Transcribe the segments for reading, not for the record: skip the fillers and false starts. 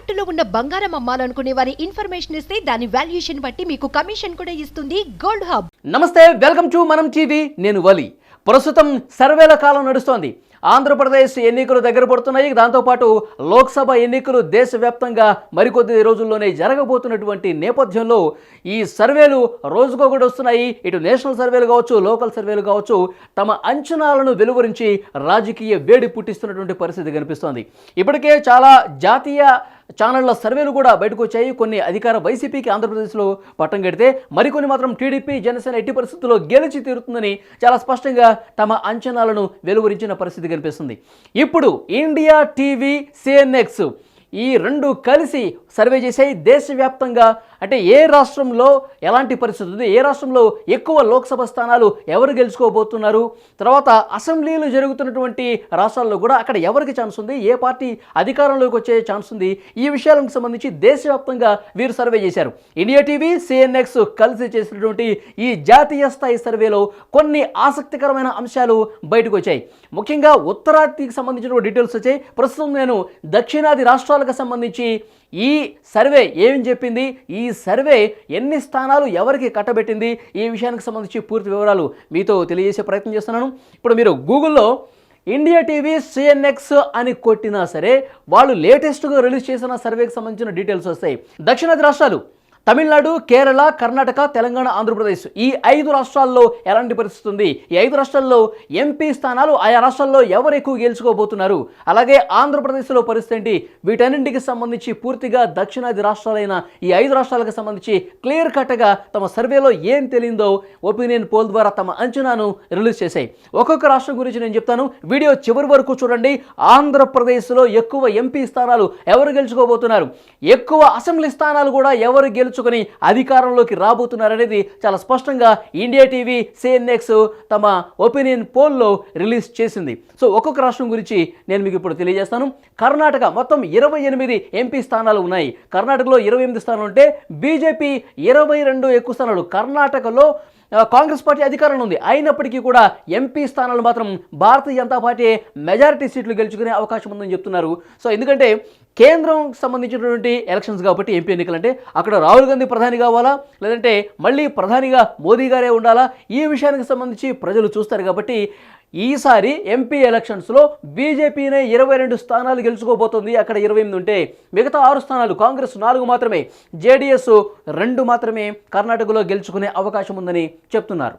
తాకట్టులో ఉన్న బంగారం అమ్మాలనుకునే వారి ఇన్ఫర్మేషన్ ఇస్తే దాని వాల్యుయేషన్ బట్టి మీకు కమిషన్ కూడా ఇస్తుంది గోల్డ్ హబ్. నమస్తే, వెల్కమ్ టు మనం టీవీ. నేను వలి. ప్రస్తుతం సర్వేల కాలం నడుస్తోంది. ఆంధ్రప్రదేశ్ ఎన్నికలు దగ్గర పడుతున్నాయి. దాంతోపాటు లోక్సభ ఎన్నికలు దేశవ్యాప్తంగా మరికొద్ది రోజుల్లోనే జరగబోతున్నటువంటి నేపథ్యంలో ఈ సర్వేలు రోజుకొకటి వస్తున్నాయి. ఇటు నేషనల్ సర్వేలు కావచ్చు, లోకల్ సర్వేలు కావచ్చు, తమ అంచనాలను వెలువరించి రాజకీయ వేడి పుట్టిస్తున్నటువంటి పరిస్థితి కనిపిస్తోంది. ఇప్పటికే చాలా జాతీయ ఛానళ్ల సర్వేలు కూడా బయటకు వచ్చాయి. కొన్ని అధికార వైసీపీకి ఆంధ్రప్రదేశ్లో పట్టం కడితే, మరికొన్ని మాత్రం టీడీపీ, జనసేన ఎట్టి పరిస్థితుల్లో గెలిచి తీరుతుందని చాలా స్పష్టంగా తమ అంచనాలను వెలువరించిన పరిస్థితి కనిపిస్తుంది. ఇప్పుడు ఇండియా టీవీ, సిఎన్ఎక్స్ ఈ రెండు కలిసి సర్వే చేసాయి. దేశవ్యాప్తంగా అంటే ఏ రాష్ట్రంలో ఎలాంటి పరిస్థితి ఉంది, ఏ రాష్ట్రంలో ఎక్కువ లోక్సభ స్థానాలు ఎవరు గెలుచుకోబోతున్నారు, తర్వాత అసెంబ్లీలు జరుగుతున్నటువంటి రాష్ట్రాల్లో కూడా అక్కడ ఎవరికి ఛాన్స్ ఉంది, ఏ పార్టీ అధికారంలోకి వచ్చే ఛాన్స్ ఉంది, ఈ విషయాలకు సంబంధించి దేశవ్యాప్తంగా వీరు సర్వే చేశారు. ఇండియా టీవీ, సిఎన్ఎక్స్ కలిసి చేసినటువంటి ఈ జాతీయ స్థాయి సర్వేలో కొన్ని ఆసక్తికరమైన అంశాలు బయటకు వచ్చాయి. ముఖ్యంగా ఉత్తరాదికి సంబంధించిన డీటెయిల్స్ వచ్చాయి. ప్రస్తుతం నేను దక్షిణాది రాష్ట్రాలకు సంబంధించి ఈ సర్వే ఏమని చెప్పింది, ఈ సర్వే ఎన్ని స్థానాలు ఎవరికి కట్టబెట్టింది, ఈ విషయానికి సంబంధించి పూర్తి వివరాలు మీతో తెలియజేసే ప్రయత్నం చేస్తున్నాను. ఇప్పుడు మీరు గూగుల్లో ఇండియా టీవీ, సిఎన్ఎక్స్ అని కొట్టినా సరే వాళ్ళు లేటెస్ట్గా రిలీజ్ చేసిన సర్వేకి సంబంధించిన డీటెయిల్స్ వస్తాయి. దక్షిణాది రాష్ట్రాలు తమిళనాడు, కేరళ, కర్ణాటక, తెలంగాణ, ఆంధ్రప్రదేశ్ ఈ 5 రాష్ట్రాల్లో ఎలాంటి పరిస్థితి ఉంది, ఈ 5 రాష్ట్రాల్లో ఎంపీ స్థానాలు ఆయా రాష్ట్రాల్లో ఎవరు ఎక్కువ గెలుచుకోబోతున్నారు, అలాగే ఆంధ్రప్రదేశ్లో పరిస్థితి ఏంటి, వీటన్నింటికి సంబంధించి పూర్తిగా దక్షిణాది రాష్ట్రాలైన ఈ 5 రాష్ట్రాలకు సంబంధించి క్లియర్ కట్గా తమ సర్వేలో ఏం తెలియందో ఒపీనియన్ పోల్ ద్వారా తమ అంచనాను రిలీజ్ చేశాయి. ఒక్కొక్క రాష్ట్రం గురించి నేను చెప్తాను, వీడియో చివరి వరకు చూడండి. ఆంధ్రప్రదేశ్లో ఎక్కువ ఎంపీ స్థానాలు ఎవరు గెలుచుకోబోతున్నారు, ఎక్కువ అసెంబ్లీ స్థానాలు కూడా ఎవరు గెలుచుకొని అధికారంలోకి రాబోతున్నారనేది చాలా స్పష్టంగా ఇండియా టీవీ, సిఎన్ఎక్స్ తమ ఒపీనియన్ పోల్లో రిలీజ్ చేసింది. సో ఒక్కొక్క రాష్ట్రం గురించి నేను మీకు ఇప్పుడు తెలియజేస్తాను. కర్ణాటక మొత్తం 28 ఎంపీ స్థానాలు ఉన్నాయి. కర్ణాటకలో 28 స్థానాలు ఉంటే బీజేపీ 22 ఎక్కువ స్థానాలు. కర్ణాటకలో కాంగ్రెస్ పార్టీ అధికారంలో ఉంది. అయినప్పటికీ కూడా ఎంపీ స్థానాలు మాత్రం భారతీయ జనతా పార్టీ మెజారిటీ సీట్లు గెలుచుకునే అవకాశం ఉందని చెప్తున్నారు. సో ఎందుకంటే కేంద్రం సంబంధించినటువంటి ఎలక్షన్స్ కాబట్టి ఎంపీ ఎన్నికలు అంటే అక్కడ రాహుల్ గాంధీ ప్రధాని కావాలా, లేదంటే మళ్ళీ ప్రధానిగా మోదీ గారే ఉండాలా, ఈ విషయానికి సంబంధించి ప్రజలు చూస్తారు. కాబట్టి ఈసారి ఎంపీ ఎలక్షన్స్లో బీజేపీనే 22 స్థానాలు గెలుచుకోబోతుంది. అక్కడ 28 ఉంటే మిగతా 6 స్థానాలు కాంగ్రెస్ 4 మాత్రమే, జేడీఎస్ 2 మాత్రమే కర్ణాటకలో గెలుచుకునే అవకాశం ఉందని చెప్తున్నారు.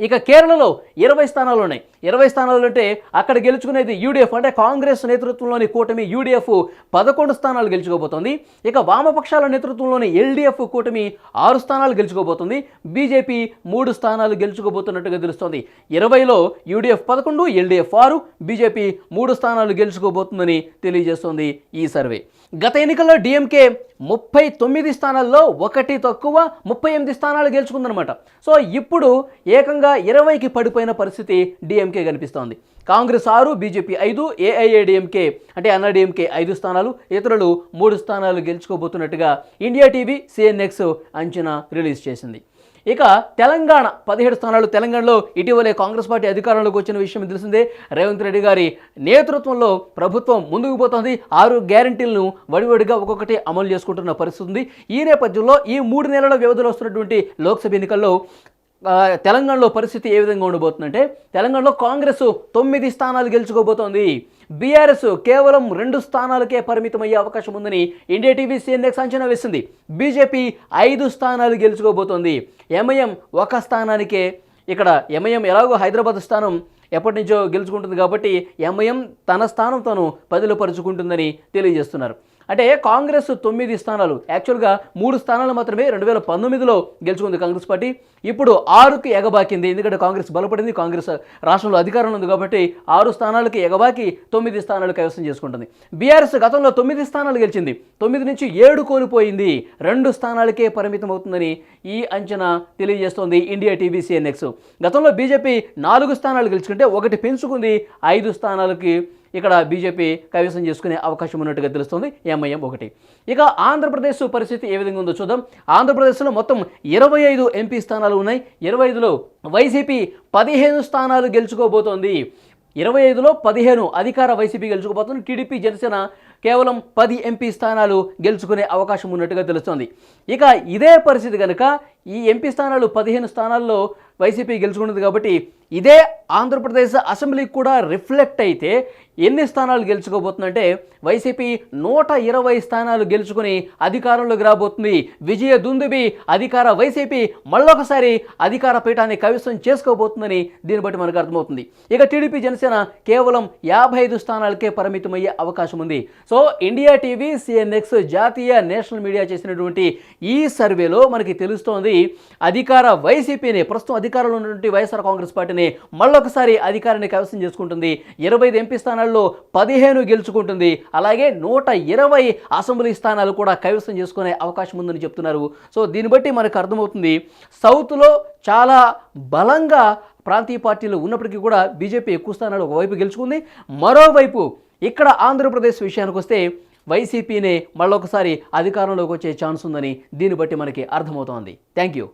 ఇక కేరళలో 20 స్థానాలు ఉన్నాయి. 20 స్థానాలు అంటే అక్కడ గెలుచుకునేది యూడీఎఫ్ అంటే కాంగ్రెస్ నేతృత్వంలోని కూటమి యూడీఎఫ్ 11 స్థానాలు గెలుచుకోబోతోంది. ఇక వామపక్షాల నేతృత్వంలోని ఎల్డీఎఫ్ కూటమి 6 స్థానాలు గెలుచుకోబోతుంది. బీజేపీ 3 స్థానాలు గెలుచుకోబోతున్నట్టుగా తెలుస్తోంది. 20లో యూడీఎఫ్ 11, ఎల్డీఎఫ్ 6, బీజేపీ 3 స్థానాలు గెలుచుకోబోతుందని తెలియజేస్తోంది ఈ సర్వే. గత ఎన్నికల్లో డిఎంకే 39 స్థానాల్లో 1 తక్కువ 38 స్థానాలు గెలుచుకుందనమాట. సో ఇప్పుడు ఏకంగా 20కి పడిపోయిన పరిస్థితి డిఎంకే కనిపిస్తోంది. కాంగ్రెస్ 6, బీజేపీ 5, ఏఐఏడిఎంకే అంటే అన్నాడీఎంకే 5 స్థానాలు, ఇతరులు 3 స్థానాలు గెలుచుకోబోతున్నట్టుగా ఇండియా టీవీ, సిఎన్ఎక్స్ అంచనా రిలీజ్ చేసింది. ఇక తెలంగాణ 17 స్థానాలు. తెలంగాణలో ఇటీవలే కాంగ్రెస్ పార్టీ అధికారంలోకి వచ్చిన విషయం తెలిసిందే. రేవంత్ రెడ్డి గారి నేతృత్వంలో ప్రభుత్వం ముందుకు పోతుంది. 6 గ్యారంటీలను వడివడిగా ఒక్కొక్కటి అమలు చేసుకుంటున్న పరిస్థితి ఉంది. ఈ నేపథ్యంలో ఈ 3 నెలల వ్యవధిలో వస్తున్నటువంటి లోక్సభ ఎన్నికల్లో తెలంగాణలో పరిస్థితి ఏ విధంగా ఉండబోతుందంటే, తెలంగాణలో కాంగ్రెస్ 9 స్థానాలు గెలుచుకోబోతోంది. బీఆర్ఎస్ కేవలం 2 స్థానాలకే పరిమితమయ్యే అవకాశం ఉందని ఇండియా టీవీ, సిఎన్ఎక్స్ అంచనా వేసింది. బీజేపీ 5 స్థానాలు గెలుచుకోబోతోంది. ఎంఐఎం 1 స్థానానికే. ఇక్కడ ఎంఐఎం ఎలాగో హైదరాబాద్ స్థానం ఎప్పటి నుంచో గెలుచుకుంటుంది కాబట్టి ఎంఐఎం తన స్థానం తాను పదిలపరుచుకుంటుందని తెలియజేస్తున్నారు. అంటే కాంగ్రెస్ 9 స్థానాలు, యాక్చువల్గా 3 స్థానాలు మాత్రమే 2019లో గెలుచుకుంది కాంగ్రెస్ పార్టీ. ఇప్పుడు 6కి ఎగబాకింది. ఎందుకంటే కాంగ్రెస్ బలపడింది, కాంగ్రెస్ రాష్ట్రంలో అధికారంలో ఉంది కాబట్టి 6 స్థానాలకి ఎగబాకి 9 స్థానాలు కైవసం చేసుకుంటుంది. బీఆర్ఎస్ గతంలో 9 స్థానాలు గెలిచింది, 9 నుంచి 7 కోల్పోయింది, 2 స్థానాలకే పరిమితం అవుతుందని ఈ అంచనా తెలియజేస్తోంది ఇండియా టీవీ, సిఎన్ఎక్స్. గతంలో బీజేపీ 4 స్థానాలు గెలుచుకుంటే 1 పెంచుకుంది, 5 స్థానాలకి ఇక్కడ బీజేపీ కైవసం చేసుకునే అవకాశం ఉన్నట్టుగా తెలుస్తుంది. ఎంఐఎం 1. ఇక ఆంధ్రప్రదేశ్ పరిస్థితి ఏ విధంగా ఉందో చూద్దాం. ఆంధ్రప్రదేశ్లో మొత్తం 25 ఎంపీ స్థానాలు ఉన్నాయి. 25లో వైసీపీ 15 స్థానాలు గెలుచుకోబోతోంది. 25లో 15 అధికార వైసీపీ గెలుచుకోబోతుంది. టీడీపీ, జనసేన కేవలం 10 ఎంపీ స్థానాలు గెలుచుకునే అవకాశం ఉన్నట్టుగా తెలుస్తోంది. ఇక ఇదే పరిస్థితి కనుక ఈ ఎంపీ స్థానాలు 15 స్థానాల్లో వైసీపీ గెలుచుకున్నది కాబట్టి ఇదే ఆంధ్రప్రదేశ్ అసెంబ్లీకి కూడా రిఫ్లెక్ట్ అయితే ఎన్ని స్థానాలు గెలుచుకోబోతుందంటే వైసీపీ 120 స్థానాలు గెలుచుకుని అధికారంలోకి రాబోతుంది. విజయ దుందుబి అధికార వైసీపీ మళ్ళొకసారి అధికార పీఠాన్ని కైవసం చేసుకోబోతుందని దీన్ని బట్టి మనకు అర్థమవుతుంది. ఇక టీడీపీ జనసేన కేవలం 55 స్థానాలకే పరిమితమయ్యే అవకాశం ఉంది. సో ఇండియా టీవీ, సిఎన్ఎక్స్, జాతీయ నేషనల్ మీడియా చేసినటువంటి ఈ సర్వేలో మనకి తెలుస్తోంది అధికార వైసీపీని, ప్రస్తుతం అధికారంలో ఉన్నటువంటి వైఎస్ఆర్ కాంగ్రెస్ పార్టీని మళ్ళొకసారి అధికారాన్ని కైవసం చేసుకుంటుంది. 25 ఎంపీ స్థానాల్లో 15 గెలుచుకుంటుంది. అలాగే 120 అసెంబ్లీ స్థానాలు కూడా కైవసం చేసుకునే అవకాశం ఉందని చెప్తున్నారు. సో దీన్ని బట్టి మనకు అర్థమవుతుంది సౌత్లో చాలా బలంగా ప్రాంతీయ పార్టీలు ఉన్నప్పటికీ కూడా బీజేపీ ఎక్కువ స్థానాలు ఒకవైపు గెలుచుకుంది. మరోవైపు ఇక్కడ ఆంధ్రప్రదేశ్ విషయానికి వస్తే వైసీపీనే మళ్ళొకసారి అధికారంలోకి వచ్చే ఛాన్స్ ఉందని దీన్ని బట్టి మనకి అర్థమవుతోంది. Thank you.